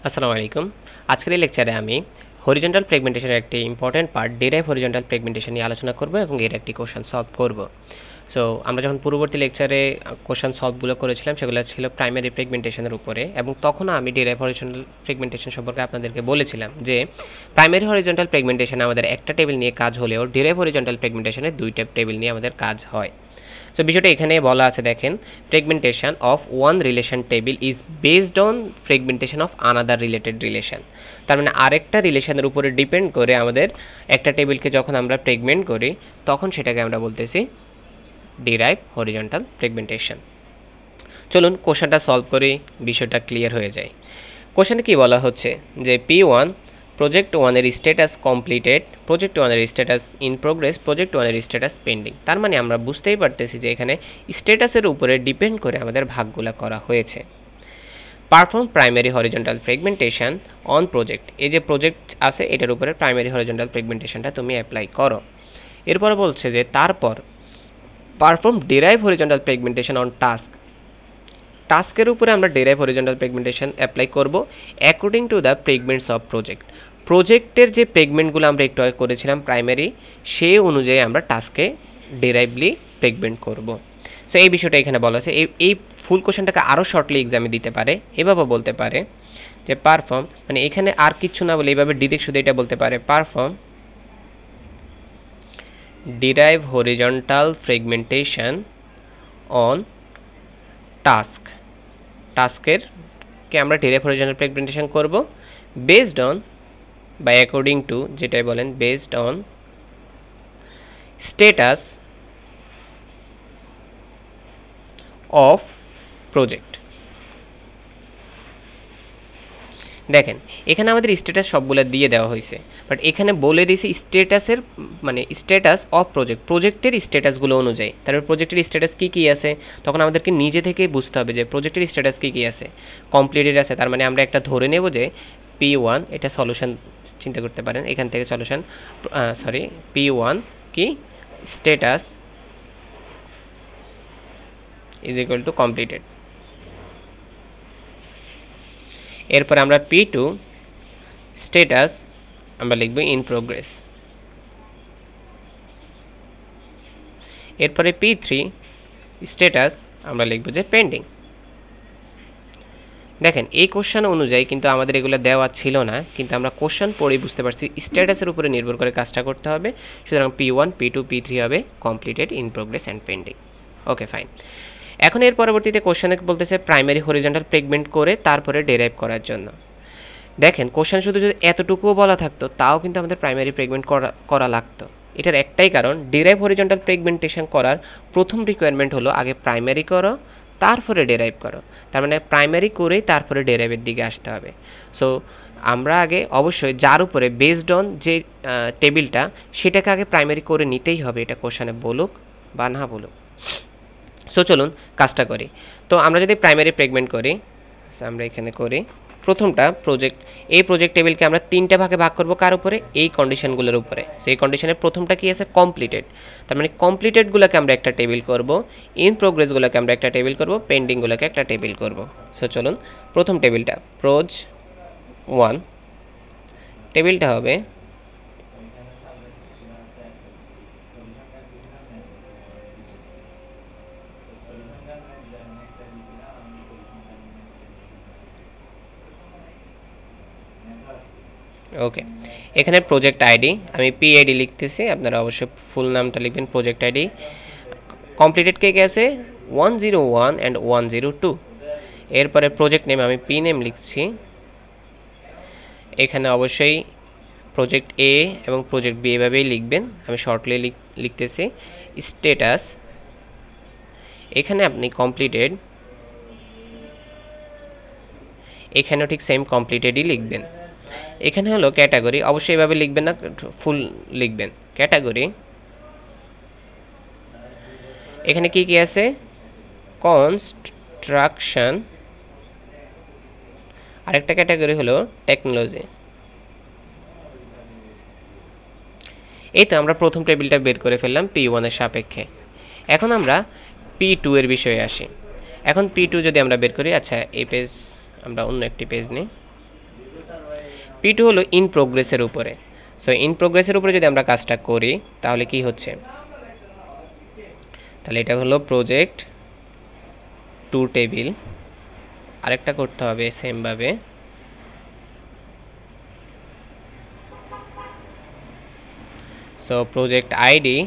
আসসালামু আলাইকুম। আজকের এই লেকচারে আমি হরিজন্টাল ফ্র্যাগমেন্টেশনের একটি important part derive horizontal fragmentation নিয়ে আলোচনা করব এবং এর একটি কোশ্চেন সলভ করব। সো আমরা যখন পূর্ববর্তী লেকচারে কোশ্চেন সলভগুলো করেছিলাম সেগুলো ছিল প্রাইমারি ফ্র্যাগমেন্টেশনের উপরে, এবং তখনও আমি ডিরাইভ হরিজন্টাল ফ্র্যাগমেন্টেশন সম্পর্কে আপনাদেরকে বলেছিলাম যে প্রাইমারি হরিজন্টাল ফ্র্যাগমেন্টেশনে আমাদের একটা টেবিল নিয়ে কাজ হলেও ডিরাইভ হরিজন্টাল ফ্র্যাগমেন্টেশনে দুইটা টেবিল নিয়ে আমাদের কাজ হয়। সো বিষয়টা এখানে বলা আছে, দেখেন, fragmentation of one relation table is based on fragmentation of another related relation. তার মানে আরেকটা রিলেশনের উপরে ডিপেন্ড করে আমাদের একটা টেবিলকে যখন আমরা ফ্র্যাগমেন্ট করি তখন সেটাকে আমরা বলতেছি ডিরাইভ হরিজন্টাল ফ্র্যাগমেন্টেশন। চলুন কোশ্চেনটা সলভ করি, বিষয়টা ক্লিয়ার হয়ে যায়। কোশ্চেনে কি বলা হচ্ছে যে P1 প্রজেক্ট 1 এর স্ট্যাটাস কমপ্লিটেড, প্রজেক্ট 1 এর স্ট্যাটাস ইন প্রোগ্রেস, প্রজেক্ট 1 এর স্ট্যাটাস পেন্ডিং। তার মানে আমরা বুঝতেই পারতেছি যে এখানে স্ট্যাটাসের উপরে ডিপেন্ড করে আমাদের ভাগগুলো করা হয়েছে। Perform primary horizontal fragmentation on project, এই যে প্রজেক্ট আছে এটার উপরে প্রাইমারি হরিজন্টাল ফ্র্যাগমেন্টেশনটা তুমি অ্যাপ্লাই করো। এরপর বলছে যে তারপর perform derive horizontal fragmentation on task, টাস্কের উপরে আমরা ডিরাইভ হরিজন্টাল ফ্র্যাগমেন্টেশন অ্যাপ্লাই করব according to the fragments of project. প্রজেক্টের যে ফ্র্যাগমেন্টগুলো আমরা একটু আগে করেছিলাম প্রাইমারি, সেই অনুযায়ী আমরা টাস্কে ডিরাইভলি ফ্র্যাগমেন্ট করব। সো এই বিষয়টা এখানে বলা আছে। এই ফুল কোশ্চেনটাকে আরও শর্টলি এক্সামে দিতে পারে, এভাবে বলতে পারে যে পারফর্ম, মানে এখানে আর কিছু না বলে এইভাবে ডিরেক্ট শুধু এটা বলতে পারে perform derive horizontal fragmentation on task, টাস্কের কে আমরা ডিরাইভ হরিজন্টাল ফ্র্যাগমেন্টেশন করব বেসড অন বা অ্যাকর্ডিং টু, যেটাই বলেন, based on status of project. দেখেন এখানে আমাদের স্ট্যাটাস সবগুলো দিয়ে দেওয়া হয়েছে, বাট এখানে বলে দিয়েছে স্ট্যাটাসের, মানে স্ট্যাটাস অফ প্রজেক্ট, প্রজেক্টের স্ট্যাটাসগুলো অনুযায়ী। তারপর প্রজেক্টের স্ট্যাটাস কী কী আছে তখন আমাদেরকে নিজে থেকে বুঝতে হবে যে প্রজেক্টের স্ট্যাটাস কী কী আছে। কমপ্লিটেড আছে, তার মানে আমরা একটা ধরে নেব যে P1, এটা সলিউশন চিন্তা করতে পারেন এখান থেকে সলিউশন, P1 কি status is equal to completed. এরপর আমরা P2 স্ট্যাটাস আমরা লিখব ইন প্রোগ্রেস। এরপরে P3 স্ট্যাটাস আমরা লিখব যে পেন্ডিং। দেখেন এই কোশ্চেন অনুযায়ী কিন্তু আমাদের এগুলো দেওয়া ছিল না, কিন্তু আমরা কোশ্চেন পড়েই বুঝতে পারছি স্ট্যাটাসের উপরে নির্ভর করে কাজটা করতে হবে। সুতরাং P1 P2 P3 হবে completed, in progress and pending. Okay, fine. এখন এর পরবর্তীতে কোশ্চেনে বলতেছে প্রাইমারি হরিজন্টাল ফ্র্যাগমেন্ট করে তারপরে ডেরাইভ করার জন্য। দেখেন কোশ্চেন শুধু যদি এতটুকুও বলা থাকতো তাও কিন্তু আমাদের প্রাইমারি ফ্র্যাগমেন্ট করা লাগতো। এটার একটাই কারণ, ডিরাইভ হরিজন্টাল ফ্র্যাগমেন্টেশন করার প্রথম রিকোয়ারমেন্ট হলো আগে প্রাইমারি করো তারপরে ডেরাইভ করো। তার মানে প্রাইমারি করেই তারপরে ডেরাইভের দিকে আসতে হবে। সো আমরা আগে অবশ্যই যার উপরে বেসড অন যে টেবিলটা সেটাকে আগে প্রাইমারি করে নিতেই হবে, এটা কোশ্চেনে বলুক বা না বলুক। সো চলুন কাজটা করি। তো আমরা যদি প্রাইমারি ফ্র্যাগমেন্ট করি, আমরা এখানে করি প্রথমটা প্রজেক্ট, এই প্রজেক্ট টেবিলকে আমরা তিনটা ভাগে ভাগ করব কার উপরে, এই কন্ডিশনগুলোর উপরে। সো এই কন্ডিশনের প্রথমটা কি আছে, কমপ্লিটেড। তার মানে কমপ্লিটেডগুলোকে আমরা একটা টেবিল করব, ইন প্রোগ্রেসগুলোকে আমরা একটা টেবিল করব, পেন্ডিংগুলোকে একটা টেবিল করব। সো চলুন প্রথম টেবিলটা প্রোজ 1, টেবিলটা হবে ওকে। এখানে প্রজেক্ট আইডি আমি PID লিখতেছি, আপনারা অবশ্যই ফুল নামটা লিখবেন, প্রজেক্ট আইডি। কমপ্লিটেড কে আছে 101 অ্যান্ড 102। এরপরে প্রজেক্ট নেম আমি P নেম লিখছি। এখানে অবশ্যই প্রজেক্ট A এবং প্রজেক্ট B এভাবেই লিখবেন, আমি শর্টলি লিখতেছি। স্ট্যাটাস, এখানে আপনি কমপ্লিটেড, এখানেও ঠিক সেম কমপ্লিটেডই লিখবেন। এখানে হলো ক্যাটাগরি, অবশ্যই এভাবে লিখবেন না, ফুল লিখবেন ক্যাটাগরি। এখানে কি কি আছে, কনস্ট্রাকশন, আরেকটা ক্যাটাগরি হলো টেকনোলজি। এই তো আমরা প্রথম টেবিলটা বের করে ফেললাম P1 এর সাপেক্ষে। এখন আমরা P2 এর বিষয়ে আসি। এখন P2 যদি আমরা বের করি, আচ্ছা এই পেজ আমরা অন্য একটি পেজ নিই। P2 হলো ইন প্রোগ্রেসের উপরে। সো ইন প্রোগ্রেসের উপরে যদি আমরা কাজটা করি তাহলে কি হচ্ছে, তাহলে এটা হলো প্রজেক্ট 2 টেবিল। আরেকটা করতে হবে সেম ভাবে, so project ID,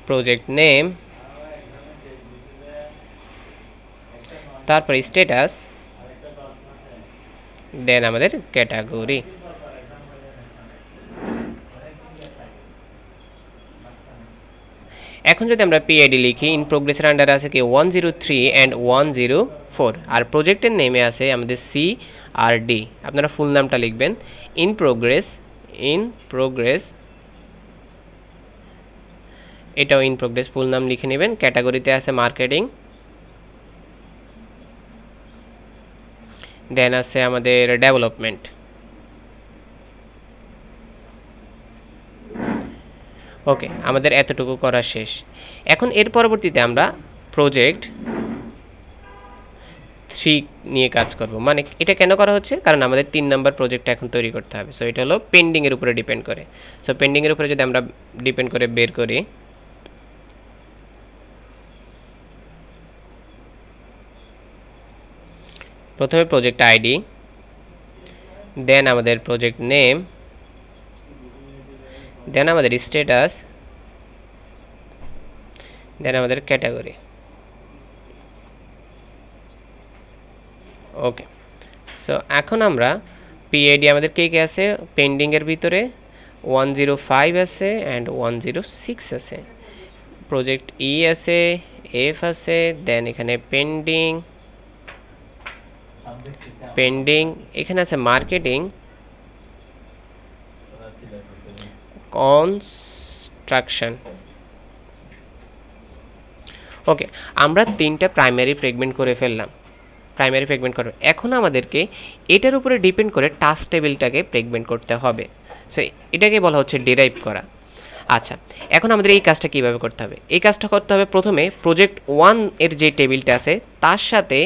project name, তারপর স্ট্যাটাস, দেন আমাদের ক্যাটাগরি। এখন যদি আমরা পিআইডি লিখি, ইন প্রোগ্রেসের আন্ডারে আছে কি 103 অ্যান্ড 104, আর প্রজেক্টের নেমে আছে আমাদের CRD। আপনারা ফুল নামটা লিখবেন, ইন প্রোগ্রেস, এটাও ইন প্রোগ্রেস ফুল নাম লিখে নেবেন। ক্যাটাগরিতে আছে মার্কেটিং, দেন আছে আমাদের ডেভেলপমেন্ট। ওকে, আমাদের এতটুকু করা শেষ। এখন এর পরবর্তীতে আমরা প্রজেক্ট 3 নিয়ে কাজ করব। মানে এটা কেন করা হচ্ছে, কারণ আমাদের 3 নাম্বার প্রজেক্টটা এখন তৈরি করতে হবে। সো এটা হলো পেন্ডিংয়ের উপরে ডিপেন্ড করে। সো পেন্ডিংয়ের উপরে যদি আমরা ডিপেন্ড করে বের করি, প্রথমে প্রজেক্ট আইডি, দেন আমাদের প্রজেক্ট নেম, দেন আমাদের স্ট্যাটাস, দেন আমাদের ক্যাটাগরি। ওকে, সো এখন আমরা পিআইডি আমাদের কে কে আছে পেন্ডিংয়ের ভিতরে, 105 আছে অ্যান্ড 106 আছে। প্রজেক্ট ই আছে, এফ আছে, দেন এখানে পেন্ডিং, এখানে আছে মার্কেটিং, কনস্ট্রাকশন। ওকে, আমরা 3টা প্রাইমারি ফ্রেগমেন্ট করে ফেললাম। প্রাইমারি ফ্রেগমেন্ট করব, এখন আমাদেরকে এটার উপরে ডিপেন্ড করে টাস্ক টেবিলটাকে ফ্রেগমেন্ট করতে হবে। সো এটাকে বলা হচ্ছে ডিরাইভ করা। আচ্ছা, এখন আমাদের এই কাজটা কিভাবে করতে হবে? এই কাজটা করতে হবে, প্রথমে প্রজেক্ট 1 এর যে টেবিলটা আছে তার সাথে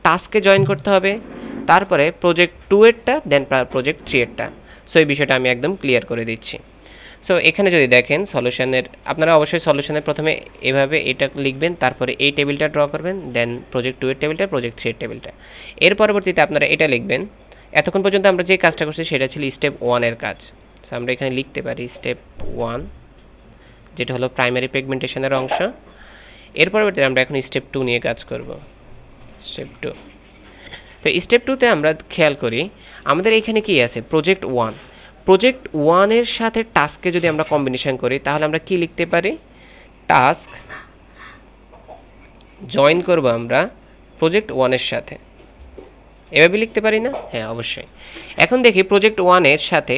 টাস্কে জয়েন করতে হবে, তারপরে প্রজেক্ট 2 এরটা, দেন প্রজেক্ট 3 এরটা। সো এই বিষয়টা আমি একদম ক্লিয়ার করে দিচ্ছি। সো এখানে যদি দেখেন সলিউশনের, আপনারা অবশ্যই সলিউশনের প্রথমে এভাবে এটা লিখবেন, তারপরে এই টেবিলটা ড্র করবেন, দেন প্রজেক্ট 2 এর টেবিলটা, প্রজেক্ট 3 এর টেবিলটা। এর পরবর্তীতে আপনারা এটা লিখবেন। এতক্ষণ পর্যন্ত আমরা যে কাজটা করছি সেটা ছিল স্টেপ 1 এর কাজ। সো আমরা এখানে লিখতে পারি স্টেপ 1, যেটা হলো প্রাইমারি পেগমেন্টেশনের অংশ। এর পরবর্তীতে আমরা এখন স্টেপ 2 নিয়ে কাজ করব। স্টেপ 2, তো স্টেপ 2তে আমরা খেয়াল করি আমাদের এখানে কি আছে, প্রজেক্ট 1। প্রজেক্ট 1 এর সাথে টাস্কে যদি আমরা কম্বিনেশন করি তাহলে আমরা কি লিখতে পারি, টাস্ক জয়েন করব আমরা প্রজেক্ট 1 এর সাথে, এভাবে লিখতে পারি না? হ্যাঁ, অবশ্যই। এখন দেখি প্রজেক্ট 1 এর সাথে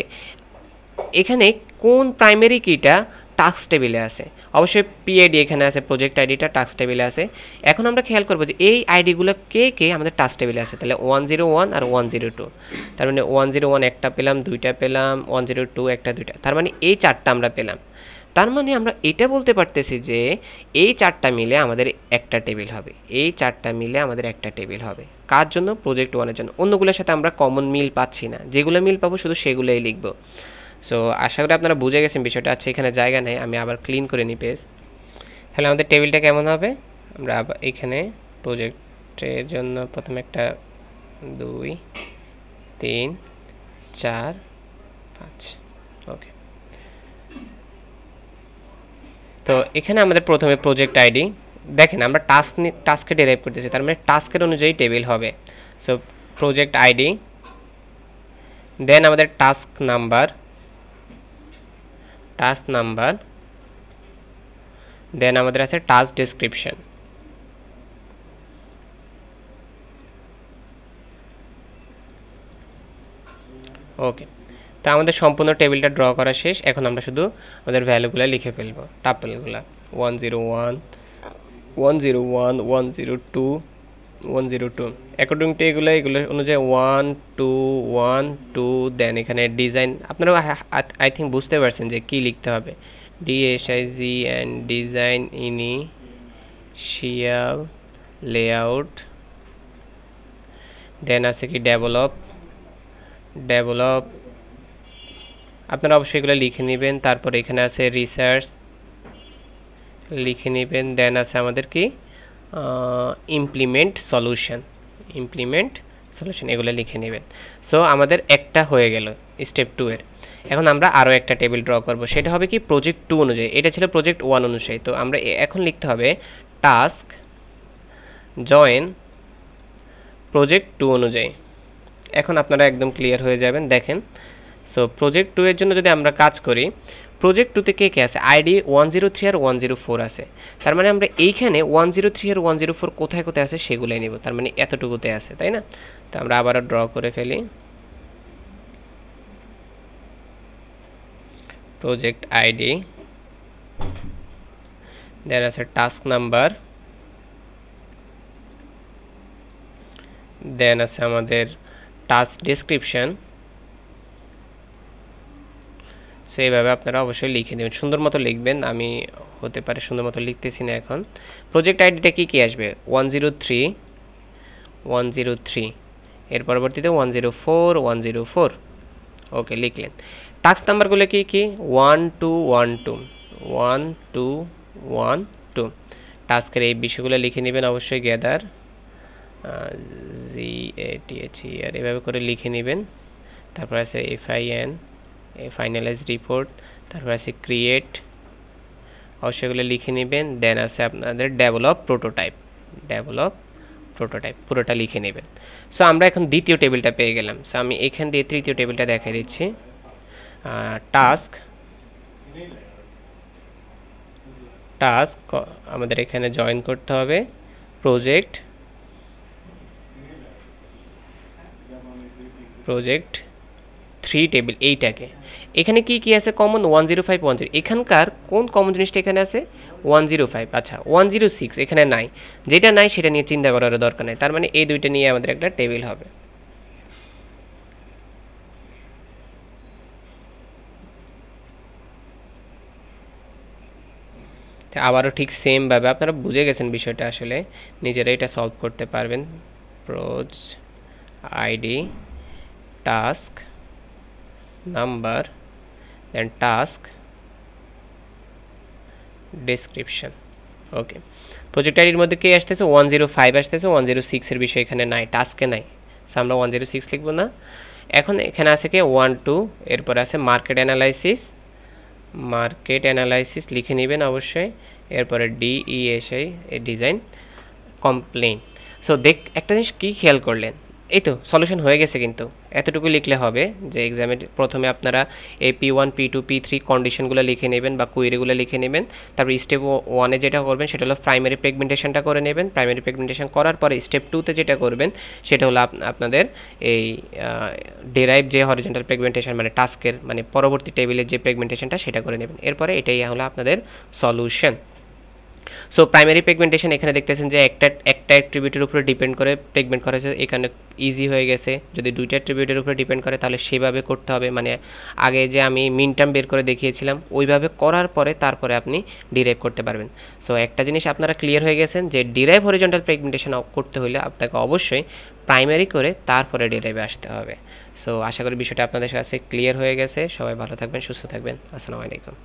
এখানে কোন প্রাইমারি কিটা টাস্ক টেবিলে আছে। অবশ্যই পিআইডি এখানে আছে, প্রজেক্ট আইডিটা টাস্ক টেবিলে আছে। এখন আমরা খেয়াল করব যে এই আইডিগুলো কে কে আমাদের টাস্ক টেবিলে আছে। তাহলে 101 আর 102, তার মানে 101 একটা পেলাম, 2টা পেলাম, 102 একটা, 2টা, তার মানে এই 4টা আমরা পেলাম। তার মানে আমরা এটা বলতে পারতেছি যে এই 4টা মিলে আমাদের একটা টেবিল হবে, এই 4টা মিলে আমাদের একটা টেবিল হবে। কার জন্য? প্রজেক্ট 1 এর জন্য। অন্যগুলোর সাথে আমরা কমন মিল পাচ্ছি না, যেগুলো মিল পাবো শুধু সেগুলোই লিখব। সো আশা করি আপনারা বুঝে গেছেন বিষয়টা। আছে এখানে জায়গা নেই, আমি আবার ক্লিন করে নিই পেজ। তাহলে আমাদের টেবিলটা কেমন হবে, আমরা আবার এখানে প্রজেক্টের জন্য প্রথমে একটা 2 3 4 5। ওকে, তো এখানে আমাদের প্রথমে প্রজেক্ট আইডি, দেখেন আমরা টাস্কে ডেরাইভ করতেছি, তার মানে টাস্কের অনুযায়ী টেবিল হবে। সো প্রজেক্ট আইডি, দেন আমাদের টাস্ক নাম্বার, দেন আমাদের আছে টাস্ক ডেসক্রিপশন। ওকে, তো আমাদের সম্পূর্ণ টেবিলটা ড্র করা শেষ। এখন আমরা শুধু আমাদের ভ্যালুগুলো লিখে ফেলবো, টাপলগুলো 101 101 102 102 অ্যাকর্ডিং টু এগুলো অনুযায়ী 1 2 1 2। দেন এখানে ডিজাইন, আপনারা আই থিঙ্ক বুঝতে পারছেন যে কি লিখতে হবে, DSIGN, ডিজাইন ইনিশিয়াল লেআউট, দেন আছে কি ডেভেলপ, আপনারা অবশ্যই এগুলো লিখে নেবেন। তারপর এখানে আছে রিসার্চ লিখে নেবেন। দেন আছে আমাদের কি ইমপ্লিমেন্ট সলিউশন, এগুলো লিখে নেবেন। সো আমাদের একটা হয়ে গেল স্টেপ 2 এর। এখন আমরা আরও একটা টেবিল ড্র করব, সেটা হবে কি প্রজেক্ট 2 অনুযায়ী। এটা ছিল প্রজেক্ট 1 অনুযায়ী, তো আমরা এখন লিখতে হবে টাস্ক জয়েন প্রজেক্ট 2 অনুযায়ী। এখন আপনারা একদম ক্লিয়ার হয়ে যাবেন। দেখেন, সো প্রজেক্ট 2 এর জন্য যদি আমরা কাজ করি, প্রজেক্ট 2 তে কে কে আছে? আইডি 103 আর 104 আছে। তার মানে আমরা এইখানে 103 আর 104 কোথায় কোথায় আছে সেগুলাই নেব। তার মানে এতটুকুতে আছে, তাই না? তো আমরা আবারও ড্র করে ফেলি। প্রজেক্ট আইডি, দেন আছে টাস্ক নাম্বার, দেন আছে আমাদের টাস্ক ডেসক্রিপশন। সো এইভাবে আপনারা অবশ্যই লিখে দেবেন, সুন্দর মতো লিখবেন। আমি হতে পারে সুন্দর মতো লিখতেছি না এখন। প্রজেক্ট আইডিটা কি কি আসবে? 103, এর পরবর্তীতে 104, 104। ওকে, লিখলেন। টাস্ক নাম্বারগুলো কি কি? 1212 টাস্কের এই বিষয়গুলো লিখে নেবেন অবশ্যই। গ্যাদার GATHER এভাবে করে লিখে নেবেন। তারপর আছে FIN, ফাইনালাইজ রিপোর্ট। তারপর আছে ক্রিয়েট, অবশ্যই এগুলো লিখে নেবেন। দেন আছে আপনাদের ডেভেলপ প্রোটোটাইপ, পুরোটা লিখে নেবেন। সো আমরা এখন দ্বিতীয় টেবিলটা পেয়ে গেলাম। সো আমি এখান দিয়ে তৃতীয় টেবিলটা দেখাই দিচ্ছি। টাস্ক আমাদের এখানে জয়েন করতে হবে প্রজেক্ট 3 টেবিল এইটাকে। এখানে কি কি আছে কমন? 105, 10। এখানকার কোন কমন জিনিসটা এখানে আছে? 105। আচ্ছা, 106 এখানে নাই। যেটা নাই সেটা নিয়ে চিন্তা করার দরকার নেই। তার মানে এই দুইটা নিয়ে আমাদের একটা টেবিল হবে। আবারও ঠিক সেম ভাবে আপনারা বুঝে গেছেন বিষয়টা, আসলে নিজেরা এটা সলভ করতে পারবেন। প্রোজ আইডি, টাস্ক নাম্বার, দেন টাস্ক ডেসক্রিপশন। ওকে, প্রজেক্ট আইডির মধ্যে কে আসতেছে? 105 আসতেছে। 106 এর বিষয় এখানে নাই, টাস্কে নাই। সো আমরা 106 লিখব না। এখন এখানে আছে কি 12, এরপর আছে মার্কেট অ্যানালাইসিস লিখে নেবেন অবশ্যই। এরপরে DESI ডিজাইন কমপ্লেন। সো একটা জিনিস কি খেয়াল করলেন? এই তো সলিউশন হয়ে গেছে, কিন্তু এতটুকু লিখলে হবে যে এক্সামে প্রথমে আপনারা এই P1, P2, P3 কন্ডিশনগুলো লিখে নেবেন বা কুয়েরিগুলো লিখে নেবেন। তারপর স্টেপ 1-এ যেটা করবেন সেটা হলো প্রাইমারি প্রেগমেন্টেশনটা করে নেবেন। প্রাইমারি প্রেগমেন্টেশন করার পরে স্টেপ 2-তে যেটা করবেন সেটা হলো আপনাদের এই ডেরাইভ যে হরিজন্টাল প্রেগমেন্টেশন, মানে টাস্কের মানে পরবর্তী টেবিলের যে প্রেগমেন্টেশনটা সেটা করে নেবেন। এরপরে এটাই হলো আপনাদের সলিউশন। সো প্রাইমারি পেগমেন্টেশন এখানে দেখতেছেন যে একটা অ্যাট্রিবিউটের উপরে ডিপেন্ড করে পেগমেন্ট করা হয়েছে, এখানে ইজি হয়ে গেছে। যদি দুইটা অ্যাট্রিবিউটের উপরে ডিপেন্ড করে তাহলে সেভাবে করতে হবে, মানে আগে যে আমি মিন টার্ম বের করে দেখিয়েছিলাম ওইভাবে করার পরে তারপরে আপনি ডিরাইভ করতে পারবেন। সো একটা জিনিস আপনারা ক্লিয়ার হয়ে গেছেন যে ডিরাইভ হরিজন্টাল পেগমেন্টেশন করতে হলে আপনাকে অবশ্যই প্রাইমারি করে তারপরে ডিরাইভে আসতে হবে। সো আশা করি বিষয়টা আপনাদের কাছে ক্লিয়ার হয়ে গেছে। সবাই ভালো থাকবেন, সুস্থ থাকবেন। আসসালামু আলাইকুম।